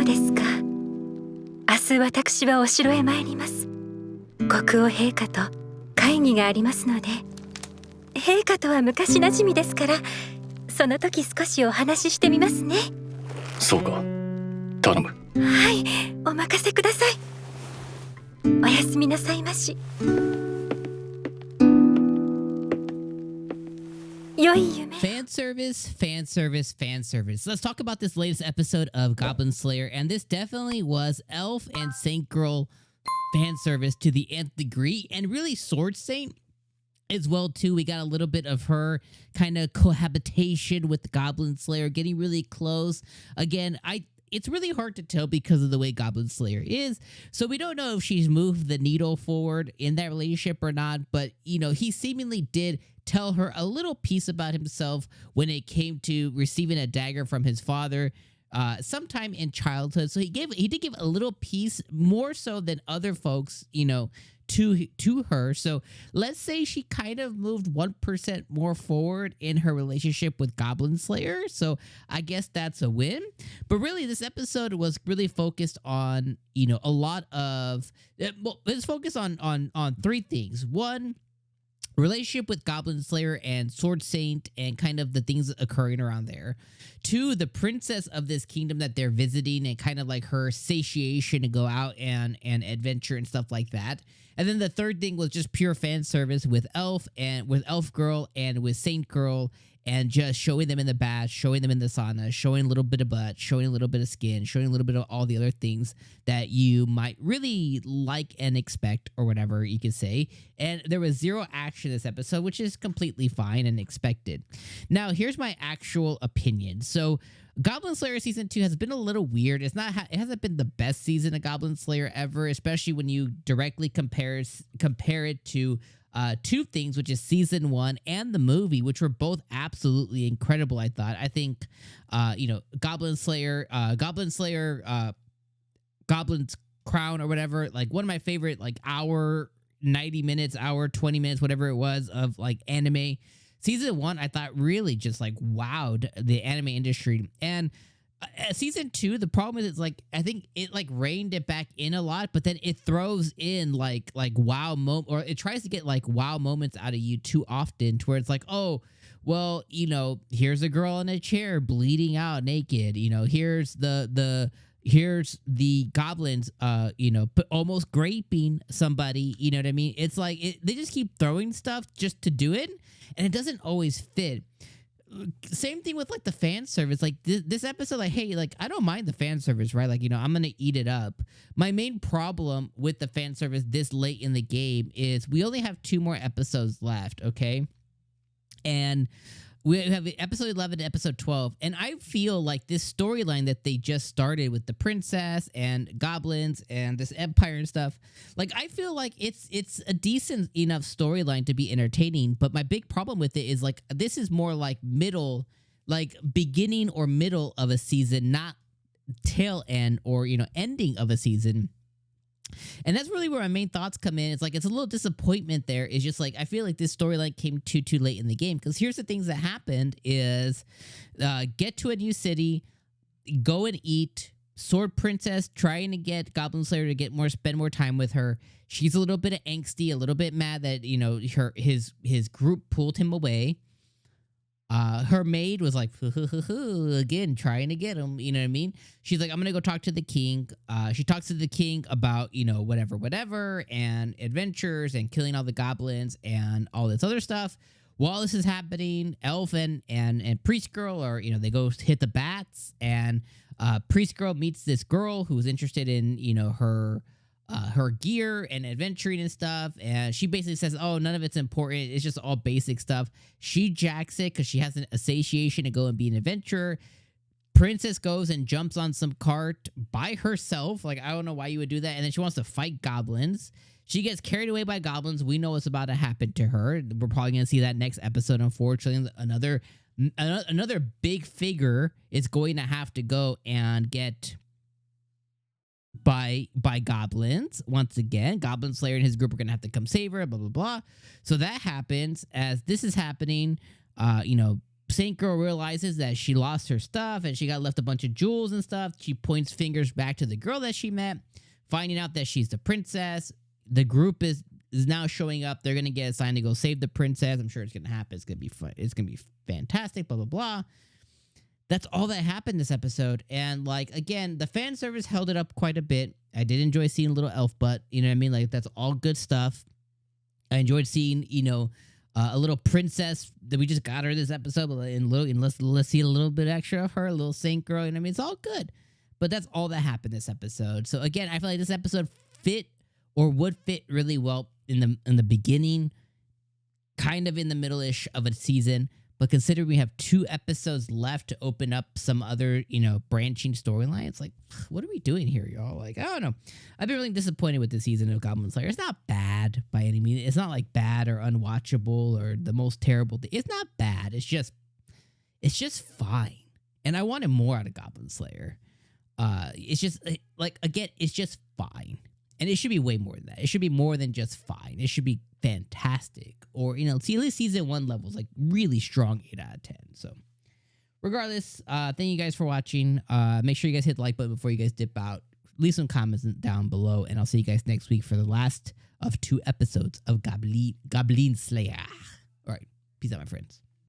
ですか。明日私はお城へ参ります。国王陛下と会議がありますので、陛下とは昔なじみですから、その時少しお話ししてみますね。そうか、頼む。はい、お任せください。おやすみなさいまし。良い夢。 Fan service, fan service, fan service. Let's talk about this latest episode of Goblin Slayer, and this definitely was Elf and Saint Girl fan service to the nth degree, and really Sword Saint as well too. We got a little bit of her kind of cohabitation with the Goblin Slayer, getting really close. Again, it's really hard to tell because of the way Goblin Slayer is. So we don't know if she's moved the needle forward in that relationship or not. But, you know, he seemingly did tell her a little piece about himself when it came to receiving a dagger from his father sometime in childhood. So he did give a little piece, more so than other folks, you know, to her. So let's say she kind of moved 1% more forward in her relationship with Goblin Slayer. So I guess that's a win. But really, this episode was really focused on, you know, a lot of, well, let's focus on three things. One, relationship with Goblin Slayer and Sword Saint and kind of the things occurring around there. Two, the princess of this kingdom that they're visiting and kind of like her satiation to go out and adventure and stuff like that. And then the third thing was just pure fan service with Elf and with Elf Girl and with Saint Girl, and just showing them in the bath, showing them in the sauna, showing a little bit of butt, showing a little bit of skin, showing a little bit of all the other things that you might really like and expect, or whatever you could say. And there was zero action this episode, which is completely fine and expected. Now, here's my actual opinion. So Goblin Slayer Season 2 has been a little weird. It hasn't been the best season of Goblin Slayer ever, especially when you directly compare it to two things, which is Season 1 and the movie, which were both absolutely incredible, I thought. I think, you know, Goblin Slayer, Goblin's Crown or whatever, like one of my favorite, like hour, 90 minutes, hour, 20 minutes, whatever it was, of like anime. Season 1, I thought really just like wowed the anime industry. And Season 2, the problem is it's like, I think it like reined it back in a lot, but then it throws in like wow or it tries to get like wow moments out of you too often, to where it's like, oh, well, you know, here's a girl in a chair bleeding out naked. You know, here's the goblins, you know, almost graping somebody. You know what I mean? It's like they just keep throwing stuff just to do it, and it doesn't always fit. Same thing with like the fan service. Like this episode, like, hey, like I don't mind the fan service, right? Like, you know, I'm gonna eat it up. My main problem with the fan service this late in the game is we only have 2 more episodes left, okay? And we have episode 11 to episode 12, and I feel like this storyline that they just started with the princess and goblins and this empire and stuff, like I feel like it's a decent enough storyline to be entertaining. But my big problem with it is like this is more like middle, like beginning or middle of a season, not tail end or, you know, ending of a season. And that's really where my main thoughts come in. It's like, it's a little disappointment there. It's just like, I feel like this storyline came too late in the game. Because here's the things that happened is get to a new city, go and eat, Sword Princess trying to get Goblin Slayer to spend more time with her. She's a little bit of angsty, a little bit mad that, you know, his group pulled him away. Her maid was like, again, trying to get him, you know what I mean? She's like, I'm gonna go talk to the king. She talks to the king about, you know, whatever, and adventures and killing all the goblins and all this other stuff. While this is happening, Elf and Priest Girl are, you know, they go hit the bats, and Priest Girl meets this girl who's interested in, you know, her gear and adventuring and stuff, and she basically says, oh, none of it's important, it's just all basic stuff. She jacks it because she has a satiation to go and be an adventurer. Princess goes and jumps on some cart by herself, like I don't know why you would do that, and then she wants to fight goblins. She gets carried away by goblins. We know what's about to happen to her. We're probably going to see that next episode. Unfortunately, another big figure is going to have to go and get by goblins once again. Goblin Slayer and his group are gonna have to come save her, blah blah blah. So that happens. As this is happening, you know, Saint Girl realizes that she lost her stuff and she got left a bunch of jewels and stuff. She points fingers back to the girl that she met, finding out that she's the princess. The group is now showing up. They're gonna get assigned to go save the princess. I'm sure it's gonna happen. It's gonna be fun. It's gonna be fantastic. Blah blah blah. That's all that happened this episode. And like again, the fan service held it up quite a bit. I did enjoy seeing little elf butt. You know what I mean? Like that's all good stuff. I enjoyed seeing a little princess that we just got her this episode, and let's see a little bit extra of her, a little Saint Girl. You know what I mean? It's all good. But that's all that happened this episode. So again, I feel like this episode fit or would fit really well in the beginning, kind of in the middle-ish of a season. But considering we have 2 episodes left to open up some other, branching storylines, like, what are we doing here, y'all? Like, I don't know. I've been really disappointed with this season of Goblin Slayer. It's not bad by any means. It's not like bad or unwatchable or the most terrible thing. It's not bad. It's just fine. And I wanted more out of Goblin Slayer. It's just like, again, it's just fine. And it should be way more than that. It should be more than just fine. It should be fantastic. Or, see, at least season 1 levels, like really strong 8 out of 10. So regardless, thank you guys for watching. Make sure you guys hit the like button before you guys dip out. Leave some comments down below. And I'll see you guys next week for the last of 2 episodes of Goblin Slayer. All right. Peace out, my friends.